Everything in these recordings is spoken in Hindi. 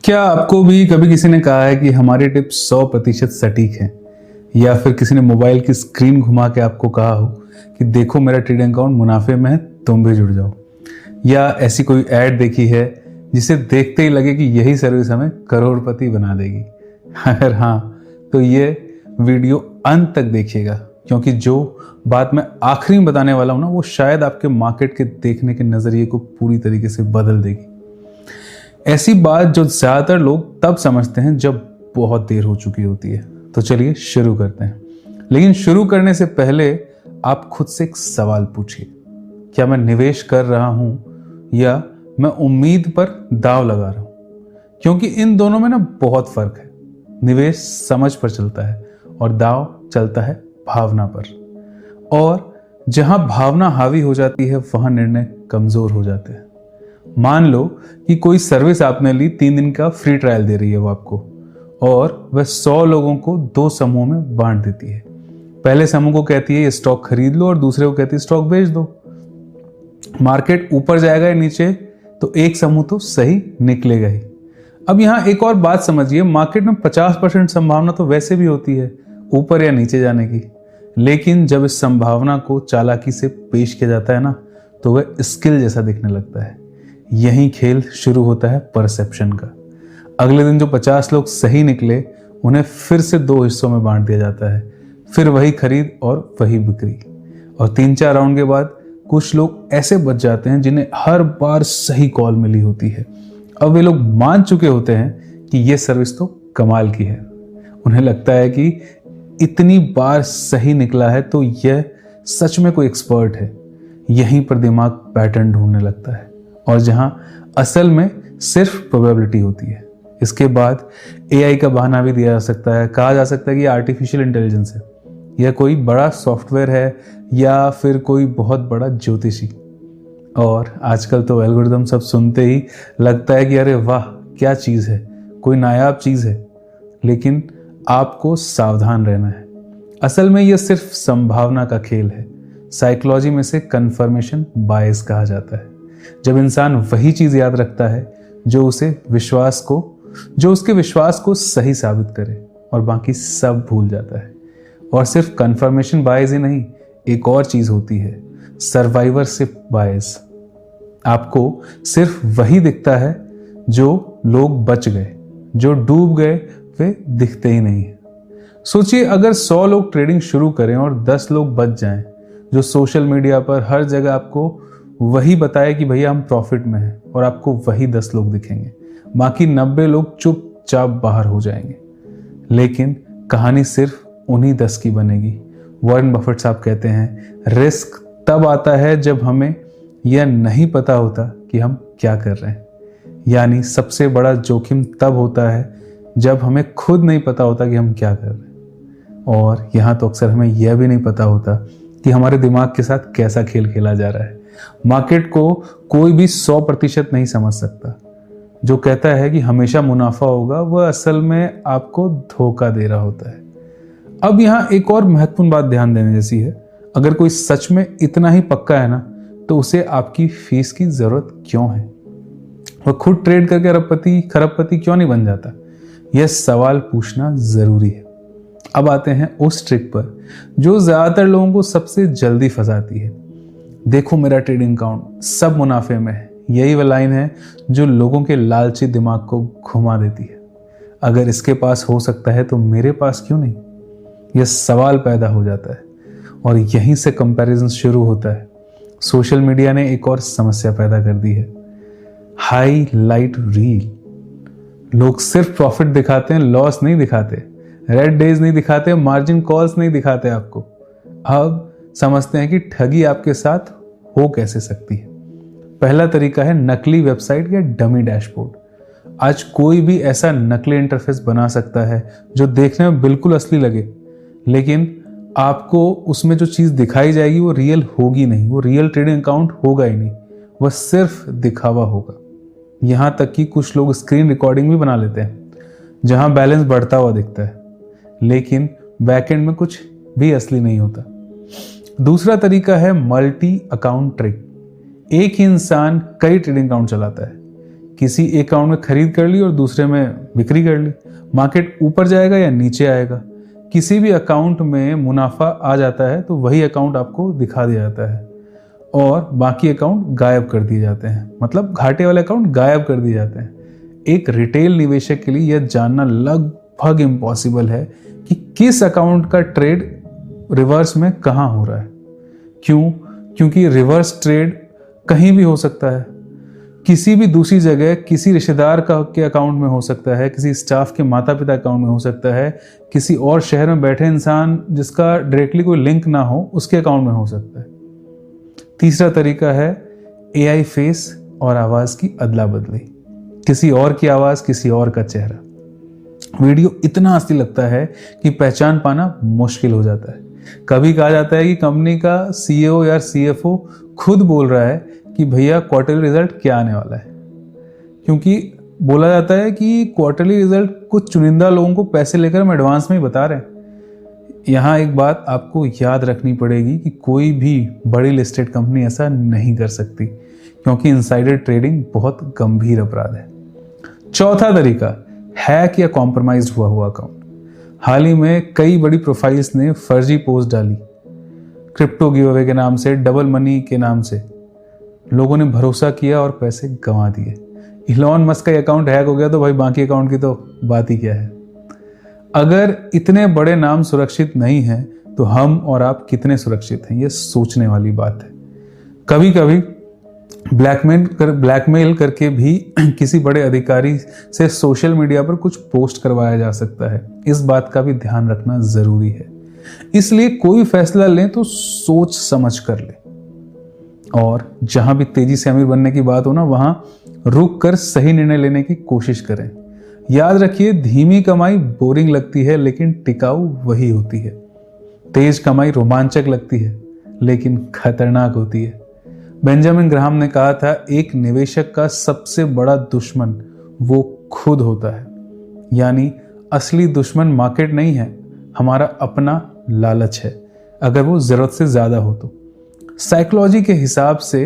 क्या आपको भी कभी किसी ने कहा है कि हमारी टिप्स 100% सटीक हैं, या फिर किसी ने मोबाइल की स्क्रीन घुमा के आपको कहा हो कि देखो मेरा ट्रेडिंग अकाउंट मुनाफे में है, तुम भी जुड़ जाओ, या ऐसी कोई ऐड देखी है जिसे देखते ही लगे कि यही सर्विस हमें करोड़पति बना देगी? अगर हाँ, तो ये वीडियो अंत तक देखिएगा, क्योंकि जो बात मैं आखिरी में बताने वाला हूं ना, वो शायद आपके मार्केट के देखने के नजरिए को पूरी तरीके से बदल देगी। ऐसी बात जो ज्यादातर लोग तब समझते हैं जब बहुत देर हो चुकी होती है। तो चलिए शुरू करते हैं, लेकिन शुरू करने से पहले आप खुद से एक सवाल पूछिए, क्या मैं निवेश कर रहा हूं या मैं उम्मीद पर दांव लगा रहा हूं? क्योंकि इन दोनों में ना बहुत फर्क है। निवेश समझ पर चलता है और दांव चलता है भावना पर, और जहां भावना हावी हो जाती है वहां निर्णय कमजोर हो जाते हैं। मान लो कि कोई सर्विस आपने ली, 3 दिन का फ्री ट्रायल दे रही है वो आपको, और वह 100 लोगों को 2 समूह में बांट देती है। पहले समूह को कहती है ये स्टॉक खरीद लो, और दूसरे को कहती है स्टॉक बेच दो। मार्केट ऊपर जाएगा या नीचे, तो एक समूह तो सही निकलेगा ही। अब यहां एक और बात समझिए, मार्केट में 50% संभावना तो वैसे भी होती है ऊपर या नीचे जाने की, लेकिन जब इस संभावना को चालाकी से पेश किया जाता है ना, तो वह स्किल जैसा दिखने लगता है। यही खेल शुरू होता है परसेप्शन का। अगले दिन जो 50 लोग सही निकले, उन्हें फिर से 2 हिस्सों में बांट दिया जाता है, फिर वही खरीद और वही बिक्री। और 3-4 राउंड के बाद कुछ लोग ऐसे बच जाते हैं जिन्हें हर बार सही कॉल मिली होती है। अब वे लोग मान चुके होते हैं कि यह सर्विस तो कमाल की है। उन्हें लगता है कि इतनी बार सही निकला है तो यह सच में कोई एक्सपर्ट है। यहीं पर दिमाग पैटर्न ढूंढने लगता है, और जहां असल में सिर्फ प्रोबेबिलिटी होती है। इसके बाद एआई का बहाना भी दिया जा सकता है। कहा जा सकता है कि आर्टिफिशियल इंटेलिजेंस है, यह कोई बड़ा सॉफ्टवेयर है, या फिर कोई बहुत बड़ा ज्योतिषी। और आजकल तो एल्गोरिदम सब सुनते ही लगता है कि अरे वाह क्या चीज़ है, कोई नायाब चीज़ है। लेकिन आपको सावधान रहना है। असल में यह सिर्फ संभावना का खेल है। साइकोलॉजी में से कंफर्मेशन बायस कहा जाता है। जब इंसान वही चीज याद रखता है जो उसके विश्वास को सही साबित करे, और बाकी सब भूल जाता है। और सिर्फ कंफर्मेशन बायस ही नहीं, एक और चीज होती है, सर्वाइवरशिप बायस। आपको सिर्फ वही दिखता है जो लोग बच गए, जो डूब गए वे दिखते ही नहीं है। सोचिए, अगर 100 लोग ट्रेडिंग शुरू करें और 10 लोग बच जाएं, जो सोशल मीडिया पर हर जगह आपको वही बताए कि भैया हम प्रॉफिट में हैं, और आपको वही 10 लोग दिखेंगे, बाकी 90 लोग चुपचाप बाहर हो जाएंगे। लेकिन कहानी सिर्फ उन्हीं 10 की बनेगी। वॉरेन बफेट साहब कहते हैं, रिस्क तब आता है जब हमें यह नहीं पता होता कि हम क्या कर रहे हैं। यानी सबसे बड़ा जोखिम तब होता है जब हमें खुद नहीं पता होता कि हम क्या कर रहे हैं। और यहाँ तो अक्सर हमें यह भी नहीं पता होता कि हमारे दिमाग के साथ कैसा खेल खेला जा रहा है। मार्केट को कोई भी 100% नहीं समझ सकता। जो कहता है कि हमेशा मुनाफा होगा, वह असल में आपको धोखा दे रहा होता है। अब यहाँ एक और महत्वपूर्ण बात ध्यान देने जैसी है। अगर कोई सच में इतना ही पक्का है ना, तो उसे आपकी फीस की जरूरत क्यों है? वह खुद ट्रेड करके अरबपति खरबपति क्यों नहीं बन जाता? यह सवाल पूछना जरूरी है। अब आते हैं उस ट्रिक पर जो ज्यादातर लोगों को सबसे जल्दी फंसाती है। देखो मेरा ट्रेडिंग अकाउंट सब मुनाफे में है। यही वह लाइन है जो लोगों के लालची दिमाग को घुमा देती है। अगर इसके पास हो सकता है तो मेरे पास क्यों नहीं? यह सवाल पैदा हो जाता है, और यहीं से कंपैरिजन शुरू होता है। सोशल मीडिया ने एक और समस्या पैदा कर दी है, हाईलाइट रील। लोग सिर्फ प्रॉफिट दिखाते हैं, लॉस नहीं दिखाते, रेड डेज नहीं दिखाते, मार्जिन कॉल्स नहीं दिखाते आपको। अब समझते हैं कि ठगी आपके साथ हो कैसे सकती है। पहला तरीका है नकली वेबसाइट या डमी डैशबोर्ड। आज कोई भी ऐसा नकली इंटरफेस बना सकता है जो देखने में बिल्कुल असली लगे, लेकिन आपको उसमें जो चीज दिखाई जाएगी वो रियल होगी नहीं, वो रियल ट्रेडिंग अकाउंट होगा ही नहीं, वह सिर्फ दिखावा होगा। यहां तक कि कुछ लोग स्क्रीन रिकॉर्डिंग भी बना लेते हैं जहां बैलेंस बढ़ता हुआ दिखता है, लेकिन बैकएंड में कुछ भी असली नहीं होता। दूसरा तरीका है मल्टी अकाउंट ट्रिक। एक ही इंसान कई ट्रेडिंग अकाउंट चलाता है, किसी एक अकाउंट में खरीद कर ली और दूसरे में बिक्री कर ली। मार्केट ऊपर जाएगा या नीचे आएगा, किसी भी अकाउंट में मुनाफा आ जाता है तो वही अकाउंट आपको दिखा दिया जाता है और बाकी अकाउंट गायब कर दिए जाते हैं, मतलब घाटे वाले अकाउंट गायब कर दिए जाते हैं। एक रिटेल निवेशक के लिए यह जानना लगभग इम्पॉसिबल है कि किस अकाउंट का ट्रेड रिवर्स में कहाँ हो रहा है। क्यों? क्योंकि रिवर्स ट्रेड कहीं भी हो सकता है, किसी भी दूसरी जगह, किसी रिश्तेदार के अकाउंट में हो सकता है, किसी स्टाफ के माता पिता अकाउंट में हो सकता है, किसी और शहर में बैठे इंसान जिसका डायरेक्टली कोई लिंक ना हो उसके अकाउंट में हो सकता है। तीसरा तरीका है AI फेस और आवाज़ की अदला बदली, किसी और की आवाज़, किसी और का चेहरा। वीडियो इतना असली लगता है कि पहचान पाना मुश्किल हो जाता है। कभी कहा जाता है कि कंपनी का CEO या CFO खुद बोल रहा है कि भैया क्वार्टरली रिजल्ट क्या आने वाला है, क्योंकि बोला जाता है कि क्वार्टरली रिजल्ट कुछ चुनिंदा लोगों को पैसे लेकर हम एडवांस में ही बता रहे हैं। यहाँ एक बात आपको याद रखनी पड़ेगी कि कोई भी बड़ी लिस्टेड कंपनी ऐसा नहीं कर सकती, क्योंकि इनसाइडर ट्रेडिंग बहुत गंभीर अपराध है। चौथा तरीका, हैक या कॉम्प्रोमाइज हुआ अकाउंट। हाल ही में कई बड़ी प्रोफाइल्स ने फर्जी पोस्ट डाली, क्रिप्टो गिव अवे के नाम से, डबल मनी के नाम से। लोगों ने भरोसा किया और पैसे गंवा दिए। इलॉन मस्क का अकाउंट हैक हो गया तो भाई बाकी अकाउंट की तो बात ही क्या है। अगर इतने बड़े नाम सुरक्षित नहीं हैं तो हम और आप कितने सुरक्षित हैं, ये सोचने वाली बात है। कभी कभी ब्लैकमेल करके भी किसी बड़े अधिकारी से सोशल मीडिया पर कुछ पोस्ट करवाया जा सकता है। इस बात का भी ध्यान रखना जरूरी है। इसलिए कोई फैसला लें तो सोच समझ कर लें, और जहां भी तेजी से अमीर बनने की बात हो ना, वहां रुक कर सही निर्णय लेने की कोशिश करें। याद रखिए, धीमी कमाई बोरिंग लगती है लेकिन टिकाऊ वही होती है। तेज कमाई रोमांचक लगती है लेकिन खतरनाक होती है। बेंजामिन ग्राहम ने कहा था, एक निवेशक का सबसे बड़ा दुश्मन वो खुद होता है। यानी असली दुश्मन मार्केट नहीं है, हमारा अपना लालच है, अगर वो जरूरत से ज्यादा हो तो। साइकोलॉजी के हिसाब से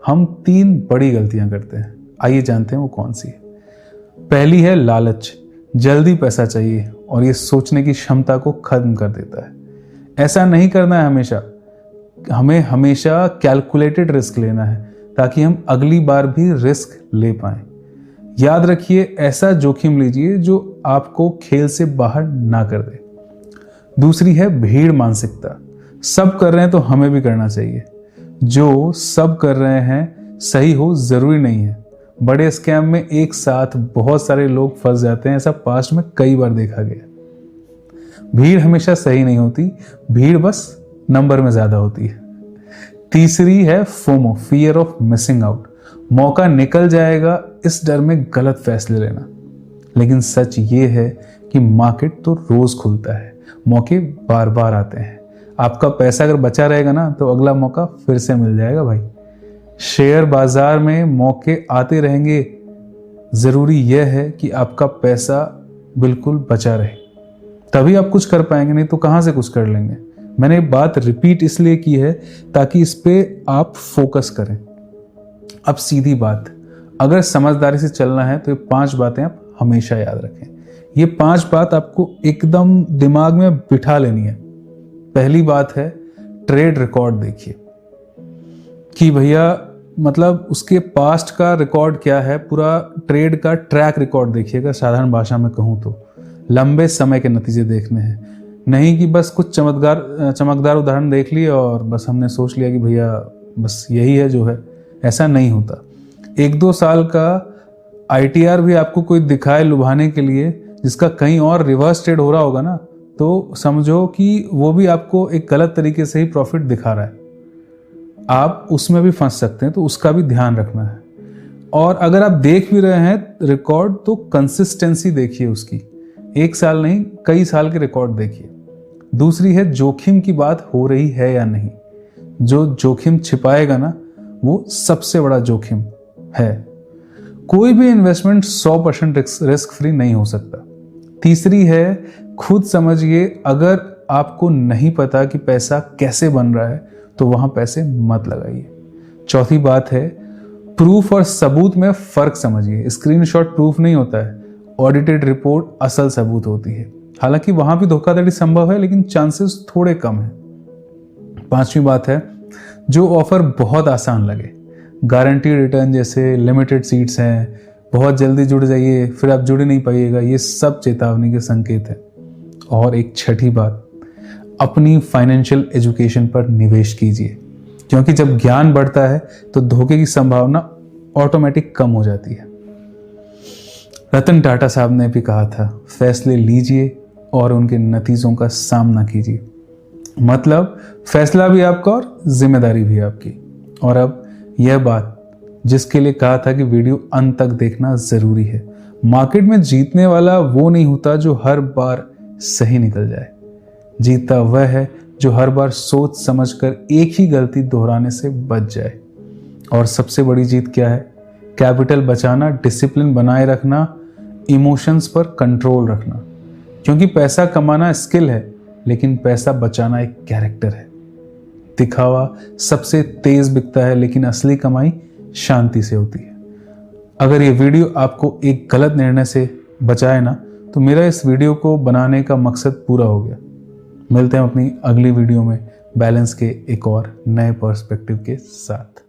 हम 3 बड़ी गलतियां करते हैं। आइए जानते हैं वो कौन सी है। पहली है लालच। जल्दी पैसा चाहिए और ये सोचने की क्षमता को खत्म कर देता है। ऐसा नहीं करना है हमेशा, हमें हमेशा कैलकुलेटेड रिस्क लेना है ताकि हम अगली बार भी रिस्क ले पाएं। याद रखिए, ऐसा जोखिम लीजिए जो आपको खेल से बाहर ना कर दे। दूसरी है भीड़ मानसिकता। सब कर रहे हैं तो हमें भी करना चाहिए। जो सब कर रहे हैं सही हो जरूरी नहीं है। बड़े स्कैम में एक साथ बहुत सारे लोग फंस जाते हैं, ऐसा पास्ट में कई बार देखा गया। भीड़ हमेशा सही नहीं होती, भीड़ बस नंबर में ज्यादा होती है। तीसरी है FOMO, fear of missing out. मौका निकल जाएगा इस डर में गलत फैसले लेना। लेकिन सच ये है कि मार्केट तो रोज खुलता है, मौके बार बार आते हैं। आपका पैसा अगर बचा रहेगा ना तो अगला मौका फिर से मिल जाएगा भाई। शेयर बाजार में मौके आते रहेंगे, जरूरी यह है कि आपका पैसा बिल्कुल बचा रहे, तभी आप कुछ कर पाएंगे, नहीं तो कहां से कुछ कर लेंगे। मैंने बात रिपीट इसलिए की है ताकि इस पे आप फोकस करें। अब सीधी बात, अगर समझदारी से चलना है तो ये 5 बातें आप हमेशा याद रखें। ये 5 बात आपको एकदम दिमाग में बिठा लेनी है। पहली बात है, ट्रेड रिकॉर्ड देखिए कि भैया मतलब उसके पास्ट का रिकॉर्ड क्या है, पूरा ट्रेड का ट्रैक रिकॉर्ड देखिएगा। साधारण भाषा में कहूँ तो लंबे समय के नतीजे देखने हैं, नहीं कि बस कुछ चमकदार उदाहरण देख लिए और बस हमने सोच लिया कि भैया बस यही है जो है। ऐसा नहीं होता। 1-2 साल का ITR भी आपको कोई दिखाए लुभाने के लिए, जिसका कहीं और रिवर्स ट्रेड हो रहा होगा ना, तो समझो कि वो भी आपको एक गलत तरीके से ही प्रॉफिट दिखा रहा है। आप उसमें भी फंस सकते हैं, तो उसका भी ध्यान रखना है। और अगर आप देख भी रहे हैं रिकॉर्ड, तो कंसिस्टेंसी देखिए उसकी। 1 साल नहीं, कई साल के रिकॉर्ड देखिए। दूसरी है, जोखिम की बात हो रही है या नहीं। जो जोखिम छिपाएगा ना, वो सबसे बड़ा जोखिम है। कोई भी इन्वेस्टमेंट 100% रिस्क फ्री नहीं हो सकता। तीसरी है, खुद समझिए, अगर आपको नहीं पता कि पैसा कैसे बन रहा है तो वहां पैसे मत लगाइए। चौथी बात है, प्रूफ और सबूत में फर्क समझिए। स्क्रीनशॉट प्रूफ नहीं होता है, ऑडिटेड रिपोर्ट असल सबूत होती है। हालांकि वहां भी धोखाधड़ी संभव है, लेकिन चांसेस थोड़े कम है। 5वीं बात है, जो ऑफर बहुत आसान लगे, गारंटी रिटर्न जैसे लिमिटेड सीट्स हैं, बहुत जल्दी जुड़ जाइए, फिर आप जुड़ नहीं पाइएगा, ये सब चेतावनी के संकेत है। और एक छठी बात, अपनी फाइनेंशियल एजुकेशन पर निवेश कीजिए, क्योंकि जब ज्ञान बढ़ता है तो धोखे की संभावना ऑटोमेटिक कम हो जाती है। रतन टाटा साहब ने भी कहा था, फैसले लीजिए और उनके नतीजों का सामना कीजिए। मतलब फैसला भी आपका और जिम्मेदारी भी आपकी। और अब यह बात जिसके लिए कहा था कि वीडियो अंत तक देखना जरूरी है। मार्केट में जीतने वाला वो नहीं होता जो हर बार सही निकल जाए, जीतता वह है जो हर बार सोच समझकर एक ही गलती दोहराने से बच जाए। और सबसे बड़ी जीत क्या है? कैपिटल बचाना, डिसिप्लिन बनाए रखना, इमोशंस पर कंट्रोल रखना। क्योंकि पैसा कमाना स्किल है, लेकिन पैसा बचाना एक कैरेक्टर है। दिखावा सबसे तेज बिकता है, लेकिन असली कमाई शांति से होती है। अगर ये वीडियो आपको एक गलत निर्णय से बचाए ना, तो मेरा इस वीडियो को बनाने का मकसद पूरा हो गया। मिलते हैं अपनी अगली वीडियो में बैलेंस के एक और नए पर्सपेक्टिव के साथ।